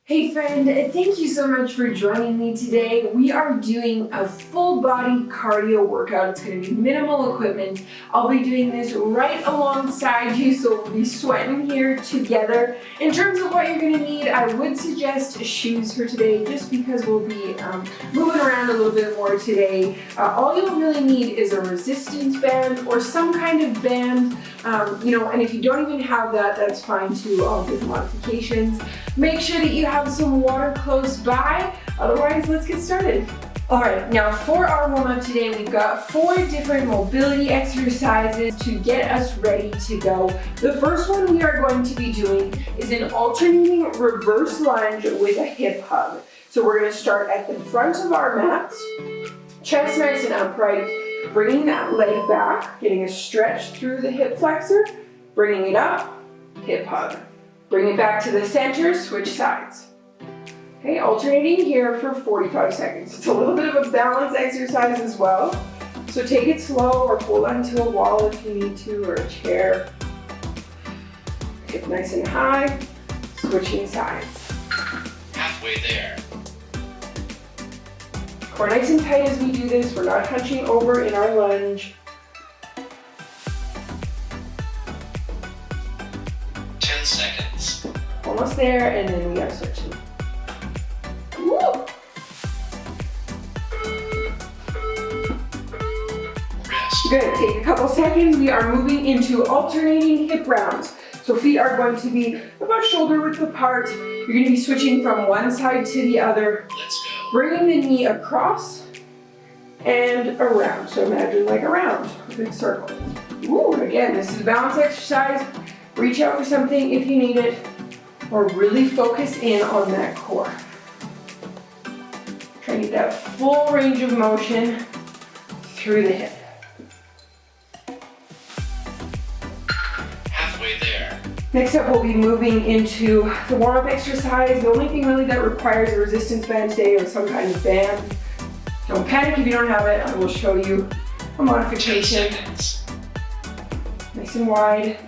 Hey friend, thank you so much for joining me today. We are doing a full body cardio workout. It's going to be minimal equipment. I'll be doing this right alongside you, so we'll be sweating here together. In terms of what you're going to need, I would suggest shoes for today just because we'll be moving around a little bit more today. All you'll really need is a resistance band or some kind of band, and if you don't even have that, that's fine too. I'll give modifications. Make sure that you have some water close by, otherwise let's get started. All right, now for our warm-up today, we've got 4 different mobility exercises to get us ready to go. The first one we are going to be doing is an alternating reverse lunge with a hip hug. So we're going to start at the front of our mats, chest nice and upright, bringing that leg back, getting a stretch through the hip flexor, bringing it up, hip hug. Bring it back to the center, switch sides. Okay, alternating here for 45 seconds. It's a little bit of a balance exercise as well. So take it slow or hold onto a wall if you need to, or a chair. Hip nice and high, switching sides. Halfway there. Core nice and tight as we do this. We're not hunching over in our lunge. 10 seconds. Almost there, and then we are switching. Woo! Rest. Good, take a couple seconds. We are moving into alternating hip rounds. So feet are going to be about shoulder width apart. You're going to be switching from one side to the other. Let's go. Bringing the knee across and around. So imagine like a round, a big circle. Ooh, again, this is a balance exercise. Reach out for something if you need it, or really focus in on that core. Try to get that full range of motion through the hip. Halfway there. Next up, we'll be moving into the warm-up exercise. The only thing really that requires a resistance band today or some kind of band. Don't panic if you don't have it. I will show you a modification. 10 seconds. Nice and wide.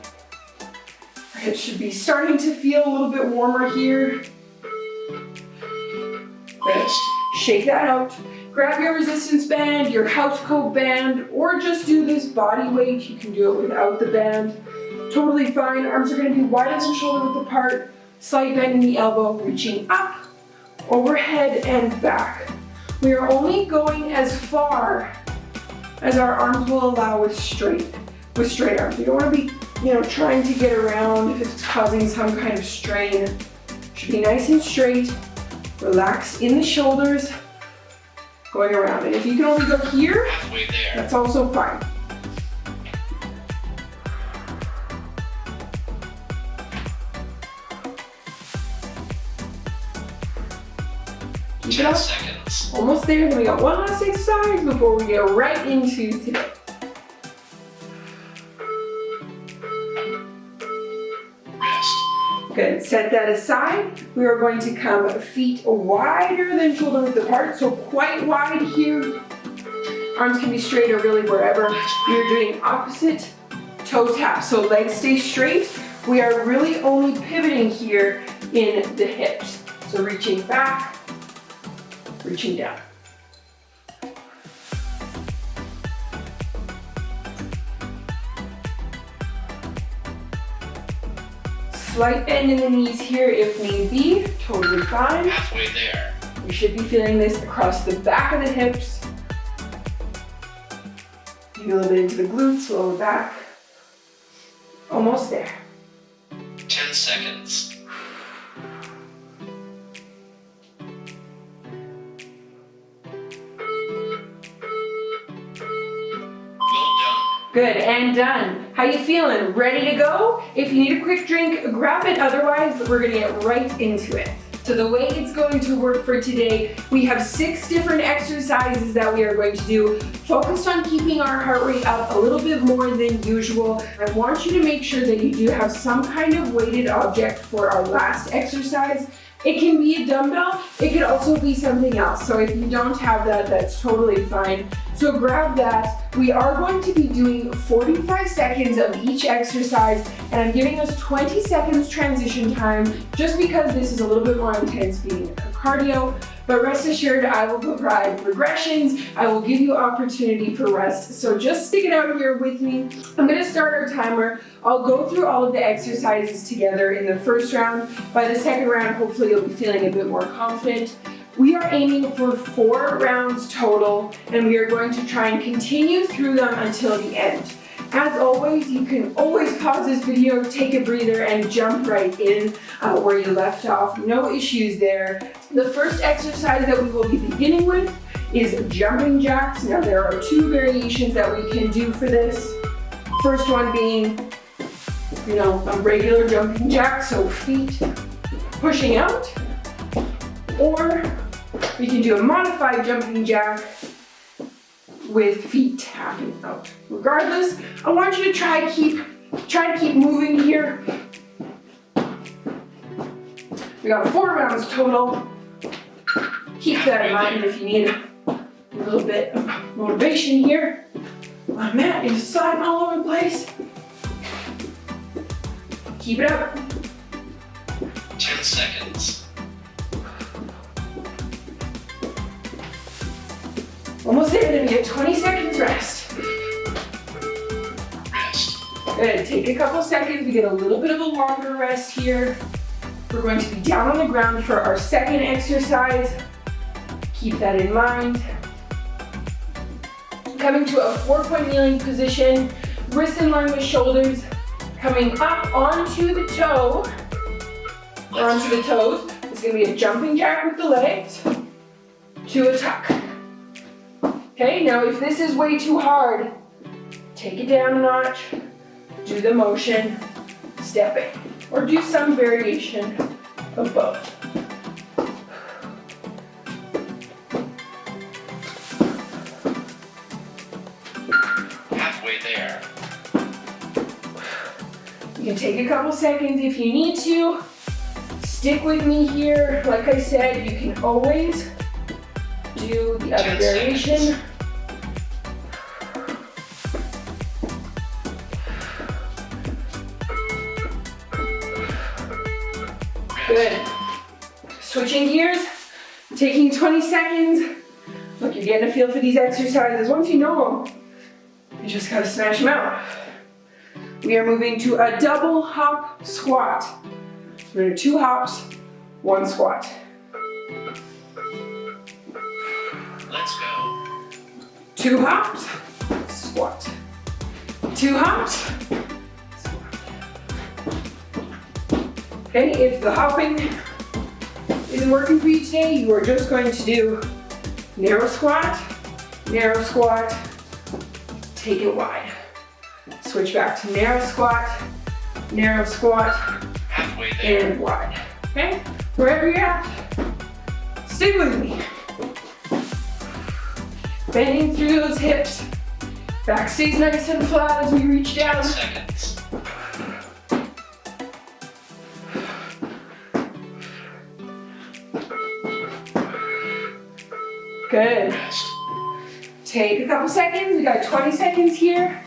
Our hips should be starting to feel a little bit warmer here. Rest. Shake that out. Grab your resistance band, your house coat band, or just do this body weight. You can do it without the band. Totally fine. Arms are going to be wide as shoulder width apart. Slight bend in the elbow, reaching up, overhead, and back. We are only going as far as our arms will allow with straight arms. You don't want to be trying to get around if it's causing some kind of strain. Should be nice and straight. Relax in the shoulders, going around. And if you can only go here, Halfway there. that's also fine. Keep it 10 up. seconds. Almost there. Then we got one last exercise before we get right into today. Good, set that aside. We are going to come feet wider than shoulder width apart, so quite wide here. Arms can be straight or really wherever. You're doing opposite toe tap, so legs stay straight. We are really only pivoting here in the hips. So reaching back, reaching down. Slight bend in the knees here if need be, totally fine. Halfway there. You should be feeling this across the back of the hips. Maybe a little bit into the glutes, lower back. Almost there. 10 seconds. Well done. Good, and done. How you feeling? Ready to go? If you need a quick drink, grab it. Otherwise, we're gonna get right into it. So the way it's going to work for today, we have 6 different exercises that we are going to do, focused on keeping our heart rate up a little bit more than usual. I want you to make sure that you do have some kind of weighted object for our last exercise. It can be a dumbbell, it could also be something else. So if you don't have that, that's totally fine. So grab that. We are going to be doing 45 seconds of each exercise, and I'm giving us 20 seconds transition time just because this is a little bit more intense being a cardio. But rest assured, I will provide progressions. I will give you opportunity for rest. So just stick it out here with me. I'm gonna start our timer. I'll go through all of the exercises together in the first round. By the second round, hopefully you'll be feeling a bit more confident. We are aiming for 4 rounds total, and we are going to try and continue through them until the end. As always, you can always pause this video, take a breather, and jump right in where you left off. No issues there. The first exercise that we will be beginning with is jumping jacks. Now there are 2 variations that we can do for this. First one being, a regular jumping jack, so feet pushing out. Or we can do a modified jumping jack with feet tapping out. Regardless, I want you to try to keep moving here. We got 4 rounds total. Keep that in mind if you need a little bit of motivation here. My mat is sliding all over the place. Keep it up. 10 seconds. Almost there, then we get 20 seconds rest. Rest. Good, take a couple seconds, we get a little bit of a longer rest here. We're going to be down on the ground for our second exercise. Keep that in mind. Coming to a 4-point kneeling position, wrists in line with shoulders, coming up onto the toe, or onto the toes. It's gonna be a jumping jack with the legs to a tuck. Okay, now if this is way too hard, take it down a notch, do the motion, stepping, or do some variation of both. Halfway there. You can take a couple seconds if you need to. Stick with me here. Like I said, you can always do the other 10 variation. seconds. Good. Switching gears, taking 20 seconds. Look, you're getting a feel for these exercises. Once you know them, you just gotta smash them out. We are moving to a double hop squat. We're gonna do 2 hops, 1 squat. Let's go. 2 hops, squat. 2 hops, okay, if the hopping isn't working for you today, you are just going to do narrow squat, take it wide. Switch back to narrow squat, Halfway there. and wide. Okay, wherever you're at, stick with me. Bending through those hips. Back stays nice and flat as we reach 10 down. seconds. Good. Rest. Take a couple seconds. We got 20 seconds here.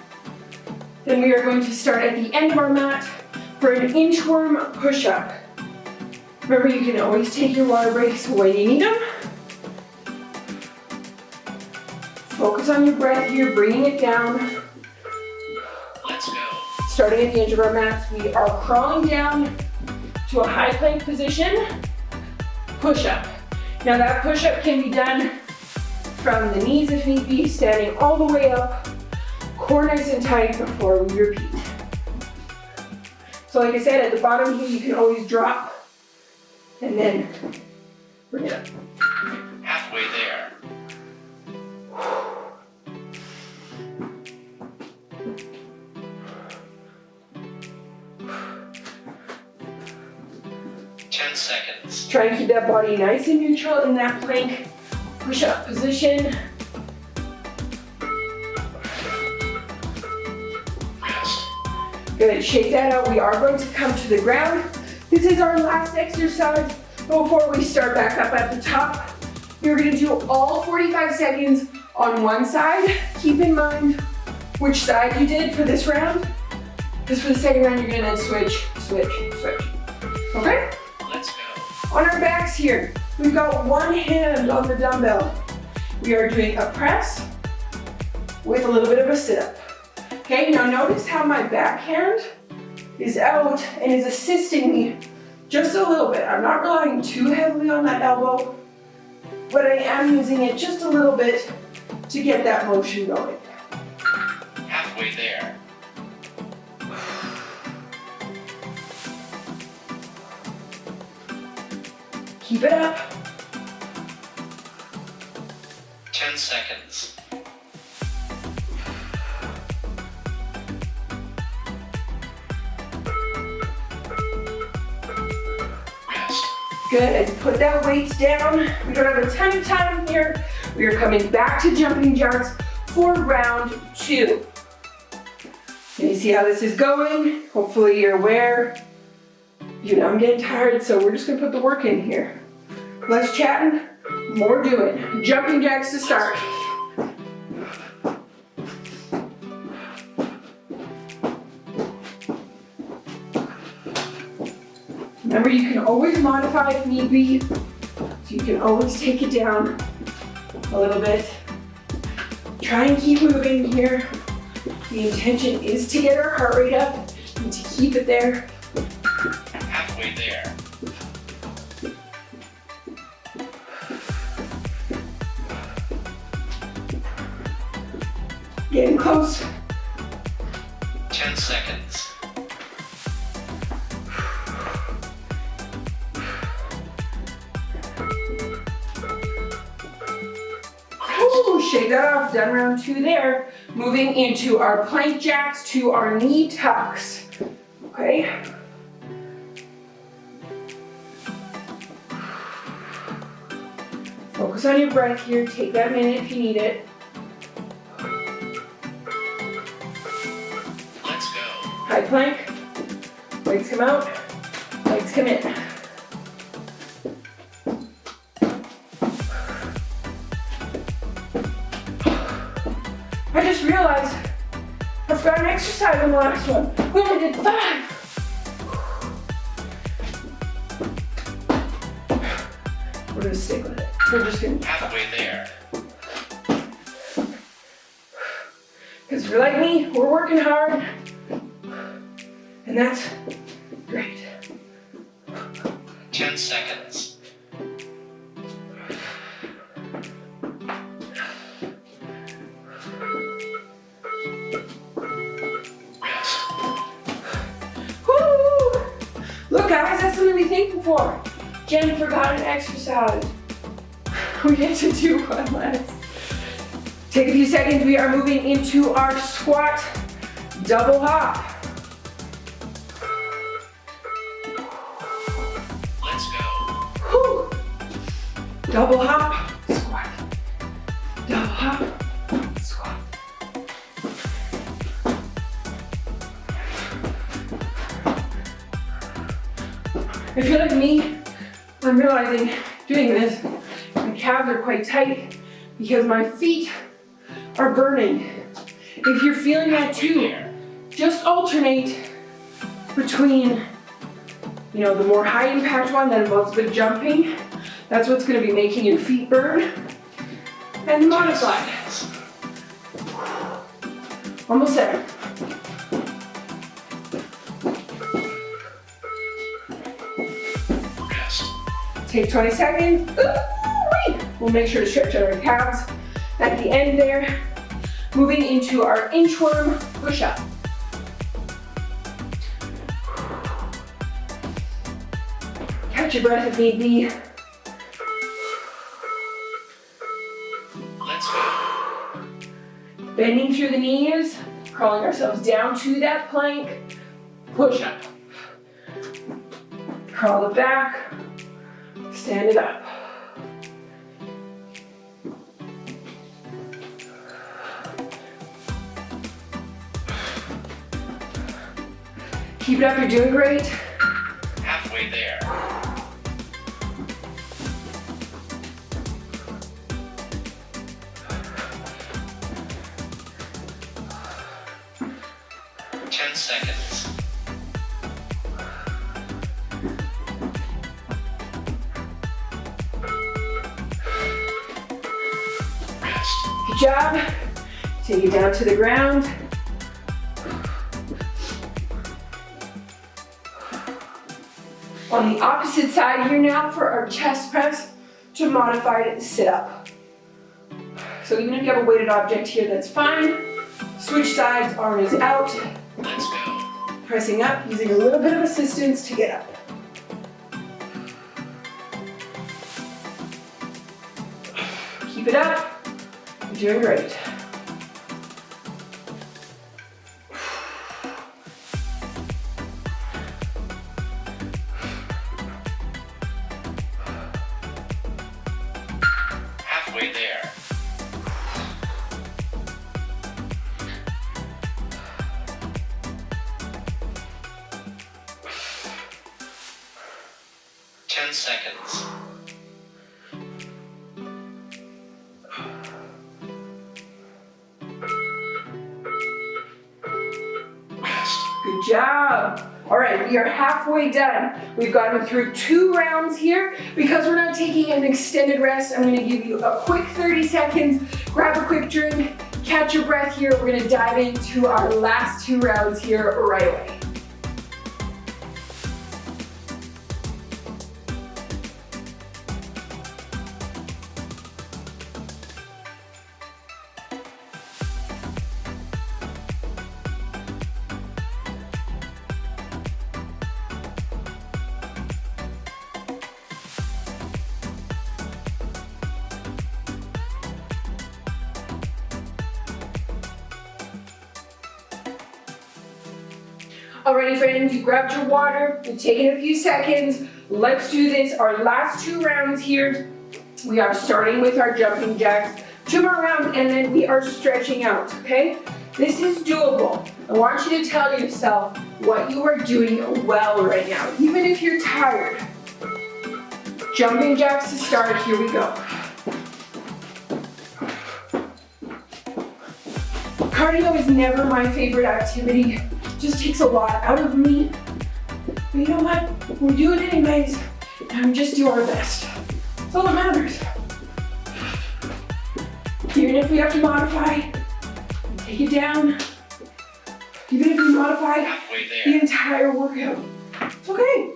Then we are going to start at the end of our mat for an inchworm push-up. Remember, you can always take your water breaks when you need them. Focus on your breath here, bringing it down. Let's go. Starting at the edge of our mats, we are crawling down to a high plank position, push-up. Now that push-up can be done from the knees if need be, standing all the way up, core nice and tight before we repeat. So like I said, at the bottom here, you can always drop and then bring it up. Halfway there. Seconds. Try and keep that body nice and neutral in that plank push-up position. Rest. Good, shake that out. We are going to come to the ground. This is our last exercise before we start back up at the top. You're gonna do all 45 seconds on one side. Keep in mind which side you did for this round. Just for the second round, you're gonna then switch, switch, switch. Okay? Let's go. On our backs here, we've got one hand on the dumbbell. We are doing a press with a little bit of a sit-up. Okay, now notice how my back hand is out and is assisting me just a little bit. I'm not relying too heavily on that elbow, but I am using it just a little bit to get that motion going. Halfway there. Keep it up. 10 seconds. Rest. Good, put that weight down. We don't have a ton of time here. We are coming back to jumping jacks for round 2. Can you see how this is going? Hopefully you're aware. You know I'm getting tired, so we're just gonna put the work in here. Less chatting, more doing. Jumping jacks to start. Remember, you can always modify if need be, so you can always take it down a little bit. Try and keep moving here. The intention is to get our heart rate up and to keep it there. Halfway there. Getting close. 10 seconds. Ooh, shake that off. Done round 2 there. Moving into our plank jacks to our knee tucks. Okay. Focus on your breath here. Take that minute if you need it. Let's go. High plank. Legs come out. Legs come in. I just realized I forgot an exercise on the last one. We only did 5. We're gonna stick with it. We're just gonna Halfway there. Because if you're like me, we're working hard. And that's great. 10 seconds. Rest. Woo! Look guys, that's something to be thankful for. Jenn forgot an exercise. We get to do one last. Take a few seconds. We are moving into our squat double hop. Let's go. Whew. Double hop, squat. Double hop, squat. If you're like me, I'm realizing doing this, my calves are quite tight because my feet are burning. If you're feeling that too, just alternate between, the more high impact one that involves a bit of jumping. That's what's going to be making your feet burn. And the modified. Almost there. Rest. Take 20 seconds. Ooh-wee. We'll make sure to stretch out our calves at the end there. Moving into our inchworm push-up. Catch your breath if need be. Let's go. Bending through the knees, crawling ourselves down to that plank. Push-up. Crawl it back. Stand it up. Keep it up, you're doing great. Halfway there. 10 seconds. Rest. Good job. Take it down to the ground. On the opposite side here now for our chest press to modified sit-up. So even if you have a weighted object here, that's fine. Switch sides, arm is out. Let's go. Pressing up, using a little bit of assistance to get up. Keep it up. You're doing great. Halfway there. Ten seconds. Rest. Good job. All right, we are halfway done. We've gotten through 2 rounds here. Because we're not taking an extended rest, I'm gonna give you a quick 30 seconds. Grab a quick drink, catch your breath here. We're gonna dive into our last 2 rounds here right away. Alrighty friends, you grabbed your water, you've taken a few seconds. Let's do this, our last 2 rounds here. We are starting with our jumping jacks. 2 more rounds and then we are stretching out, okay? This is doable. I want you to tell yourself what you are doing well right now, even if you're tired. Jumping jacks to start, here we go. Cardio is never my favorite activity. Just takes a lot out of me. But you know what? We're doing it anyways, and we just do our best. That's all that matters. Even if we have to modify, take it down. Even if we modify Halfway there. the entire workout, it's okay.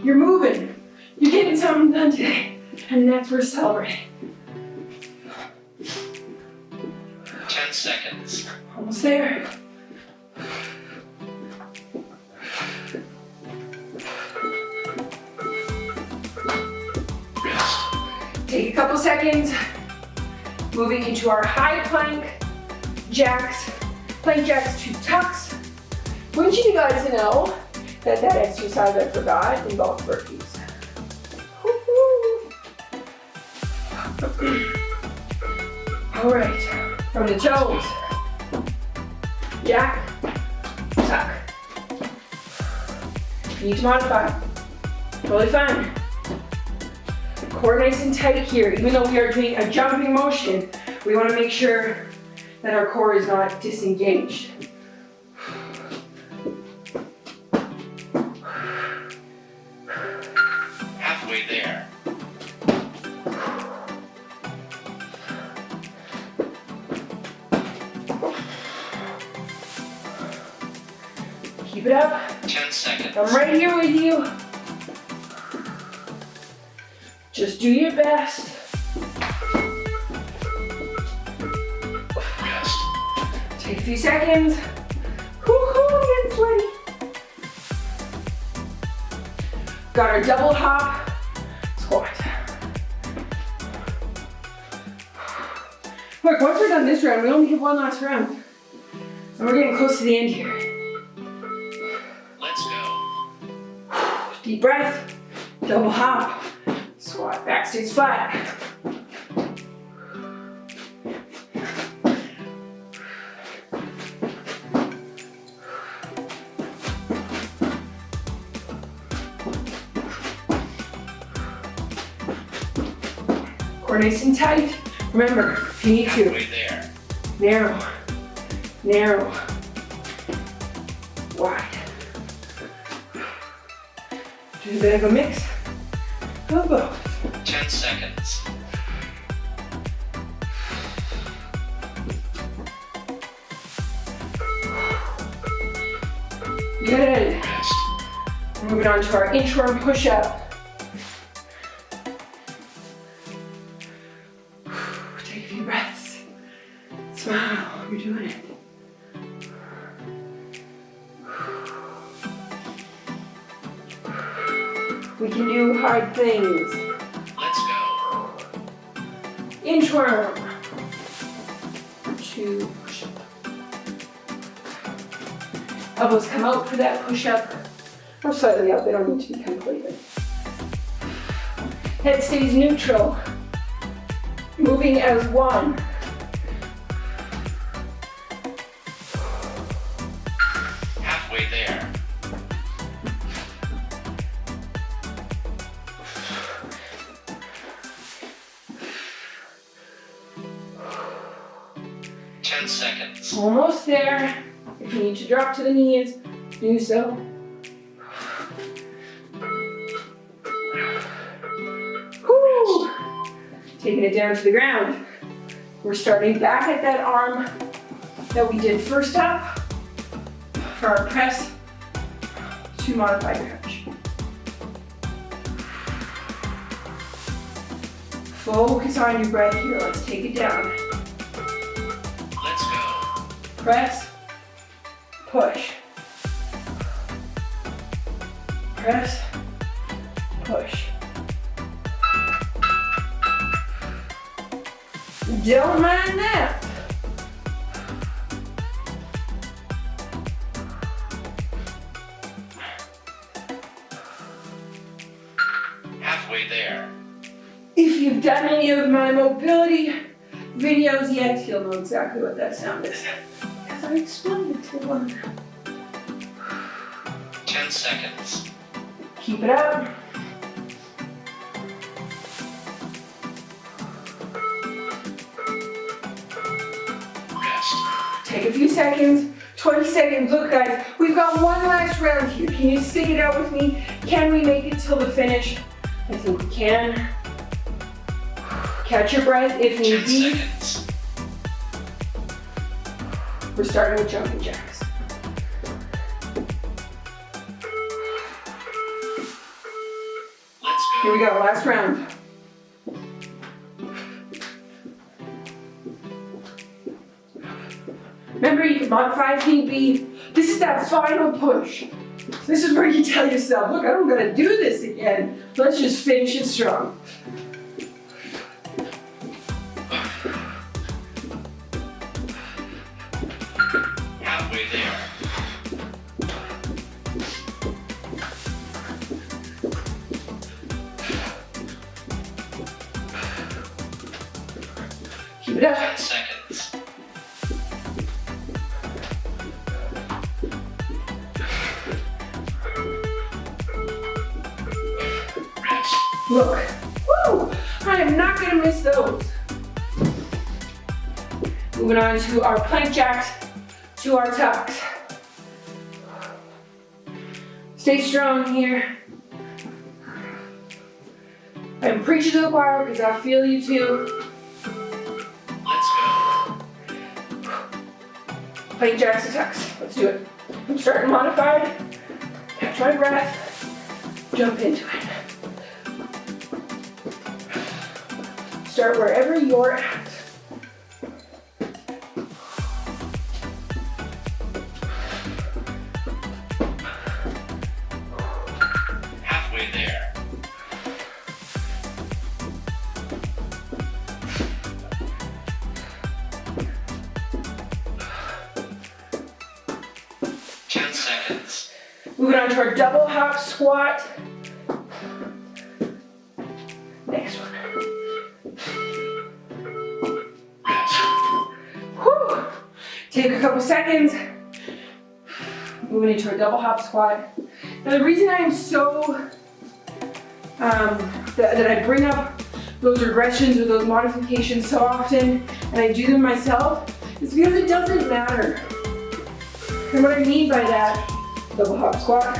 You're moving. You're getting something done today, and that's worth celebrating. 10 seconds. Almost there. Rest. Take a couple seconds. Moving into our high plank jacks. Plank jacks to tucks. I want you guys to know that that exercise I forgot involved burpees. All right, from the toes. Jack, tuck. You need to modify. Totally fine. Core nice and tight here. Even though we are doing a jumping motion, we want to make sure that our core is not disengaged. Halfway there. Keep it up. 10 seconds. I'm right here with you. Just do your best. Rest. Take a few seconds. Woo-hoo, getting sweaty. Got our double hop squat. Look, once we're done this round, we only have 1 last round. And we're getting close to the end here. Let's go. Deep breath, double hop, squat, back stays flat. Core nice and tight. Remember, if you need to, Halfway there. narrow, narrow. bit of a mix of both. 10 seconds. Good. Rest. Moving on to our inchworm push-up. Take a few breaths. Smile, you're doing it. We can do hard things. Let's go. Inchworm. 2 push-up. Elbows come out for that push-up. Or slightly out, they don't need to be completely. Head stays neutral. Moving as one. Halfway there. Ten seconds. Almost there. If you need to drop to the knees, do so. Whew. Taking it down to the ground. We're starting back at that arm that we did first up for our press to modified crunch. Focus on your breath here. Let's take it down. Let's go. Press, push. Press, push. Don't mind that. Halfway there. If you've done any of my mobility videos yet, you'll know exactly what that sound is. Because I explained it to one. 10 seconds. Keep it up. Rest. Take a few seconds, 20 seconds. Look guys, we've got one last round here. Can you stick it out with me? Can we make it till the finish? I think we can. Catch your breath if 10 need be. seconds. We're starting with jumping jacks. Let's go. Here we go, last round. Remember, you can modify if need be. This is that final push. This is where you tell yourself, look, I don't gotta do this again. Let's just finish it strong. Halfway there. Keep it up. 10 seconds. Rest. Look, woo! I am not gonna miss those. Moving on to our plank jacks, to our tucks. Stay strong here. I'm preaching to the choir because I feel you too. Let's go. Plank jacks to tucks. Let's do it. I'm starting modified. Catch my breath. Jump into it. Start wherever you're at. Halfway there. Moving on to our double hop squat. Next one. Whew. Take a couple seconds. Moving into a double hop squat. Now the reason I am so, that I bring up those regressions or those modifications so often, and I do them myself, is because it doesn't matter. And what I mean by that, double hop squat,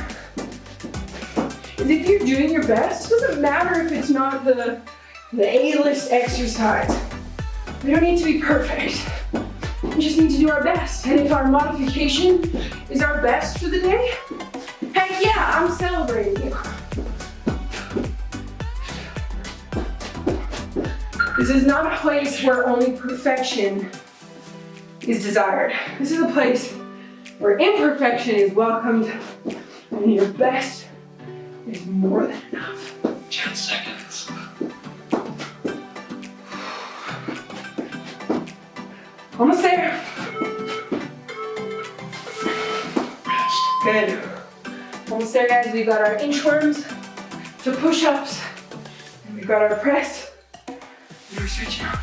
is if you're doing your best, it doesn't matter if it's not the A-list exercise. We don't need to be perfect. We just need to do our best. And if our modification is our best for the day, heck yeah, I'm celebrating you. This is not a place where only perfection is desired. This is a place where imperfection is welcomed and your best is more than enough. 10 seconds. Almost there. Rest. Good. Almost there, guys. We've got our inchworms to push-ups, and we've got our press. And we're switching up.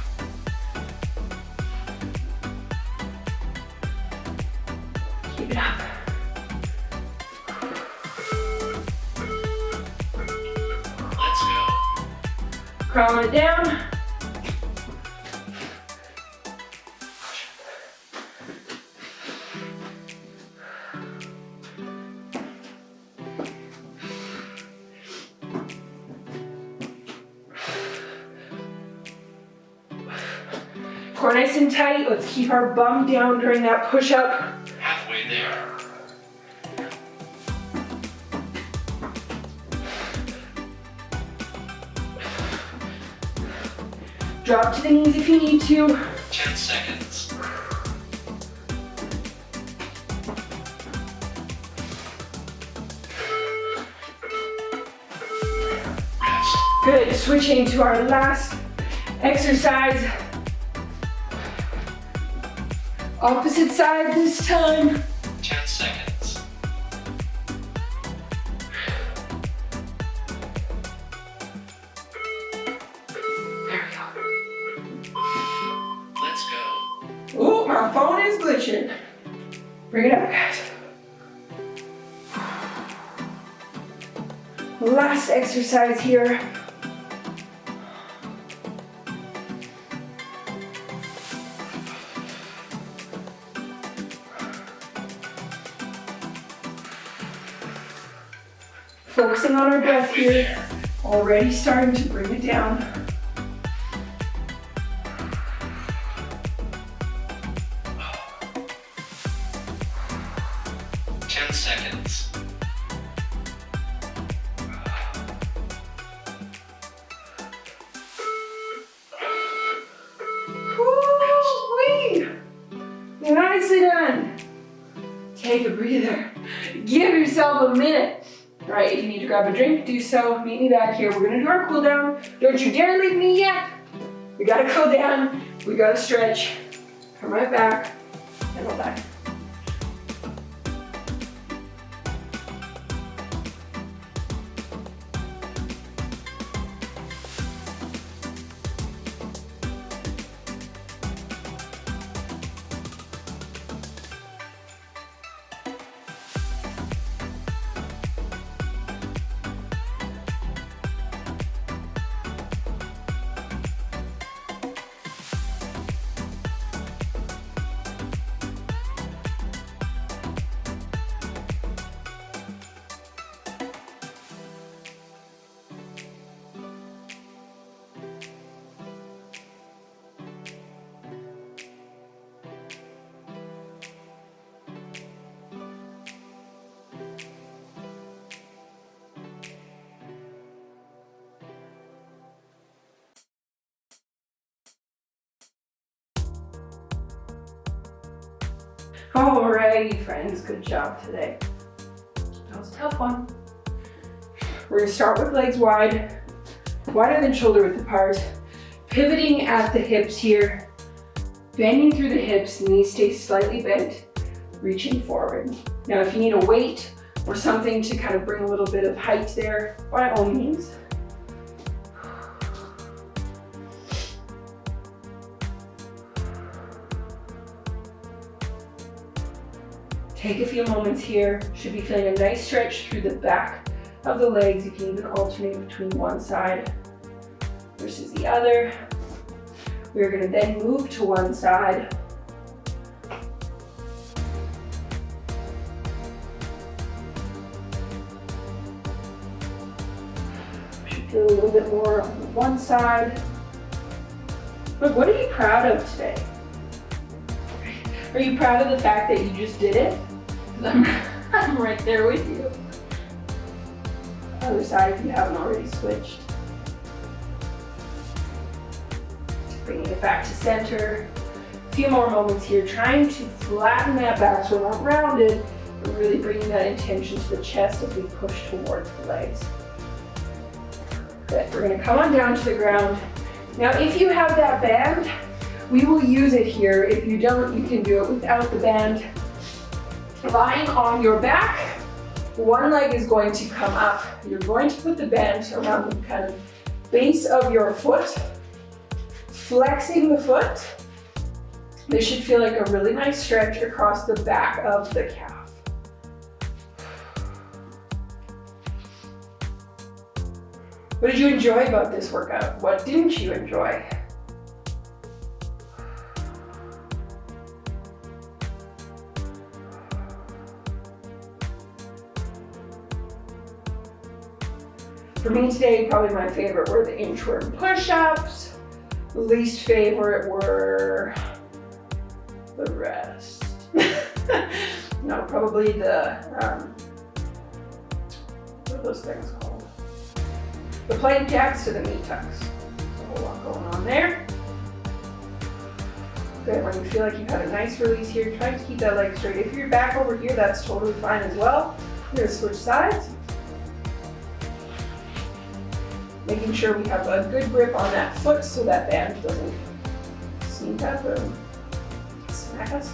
Keep it up. Let's go. Crawling it down. Core nice and tight. Let's keep our bum down during that push-up. Halfway there. Drop to the knees if you need to. 10 seconds. Rest. Good. Switching to our last exercise. Opposite side this time. 10 seconds. There we go. Let's go. Ooh, my phone is glitching. Bring it up, guys. Last exercise here. Focusing on our breath here. Already starting to bring it down. Seconds. Woo-wee! Nicely done. Take a breather. Give yourself a minute. All right, if you need to grab a drink, do so. Meet me back here. We're gonna do our cool down. Don't you dare leave me yet. We gotta cool down. We gotta stretch. Come right back and roll back. Alrighty, friends, good job today. That was a tough one. We're gonna start with legs wide, wider than shoulder width apart, pivoting at the hips here, bending through the hips, knees stay slightly bent, reaching forward. Now, if you need a weight or something to kind of bring a little bit of height there, by all means. Take a few moments here. Should be feeling a nice stretch through the back of the legs. You can even alternate between one side versus the other. We're going to then move to one side. feel a little bit more on one side. Look, what are you proud of today? Are you proud of the fact that you just did it? I'm right there with you. Other side if you haven't already switched. Bringing it back to center. A few more moments here, trying to flatten that back so we're not rounded, but really bringing that intention to the chest as we push towards the legs. Good, we're gonna come on down to the ground. Now, if you have that band, we will use it here. If you don't, you can do it without the band. Lying on your back, one leg is going to come up. You're going to put the band around the kind of base of your foot, flexing the foot. This should feel like a really nice stretch across the back of the calf. What did you enjoy about this workout? What didn't you enjoy? For me today, probably my favorite were the inchworm push-ups. Least favorite were the rest. No, probably the, what are those things called? The plank jacks to the knee tucks. There's a whole lot going on there. Good, when you feel like you've had a nice release here, try to keep that leg straight. If you're back over here, that's totally fine as well. We're gonna switch sides. Making sure we have a good grip on that foot so that band doesn't sneak up and smack us.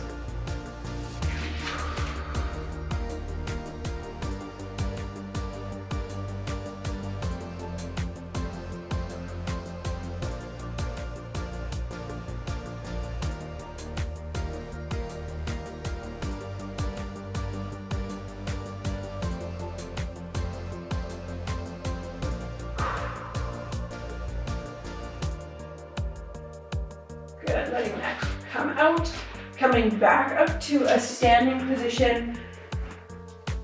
Good, letting that come out. Coming back up to a standing position.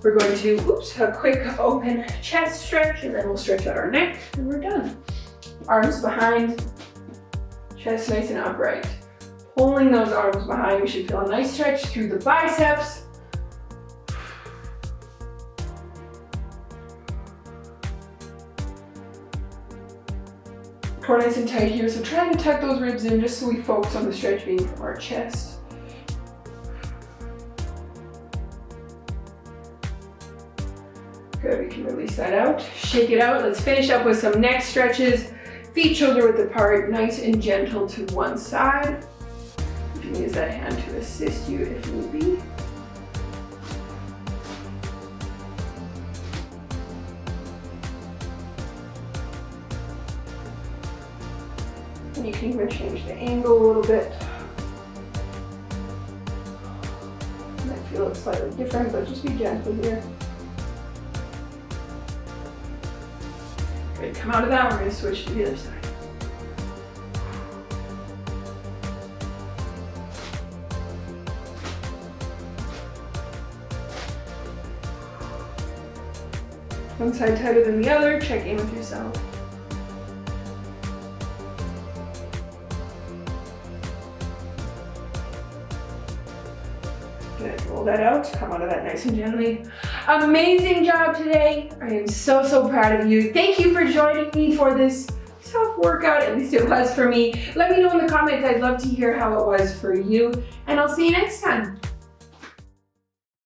We're going to, a quick open chest stretch, and then we'll stretch out our neck, and we're done. Arms behind, chest nice and upright. Pulling those arms behind, we should feel a nice stretch through the biceps. Core nice and tight here, so trying to tuck those ribs in just so we focus on the stretch being from our chest. Good, we can release that out. Shake it out. Let's finish up with some neck stretches. Feet shoulder width apart, nice and gentle to one side. You can use that hand to assist you if need be. And you can even change the angle a little bit. It might feel slightly different, but just be gentle here. Good, come out of that, we're going to switch to the other side. One side tighter than the other, check in with yourself. Good, roll that out, come out of that nice and gently. Amazing job today. I am so, so proud of you. Thank you for joining me for this tough workout, at least it was for me. Let me know in the comments, I'd love to hear how it was for you, and I'll see you next time.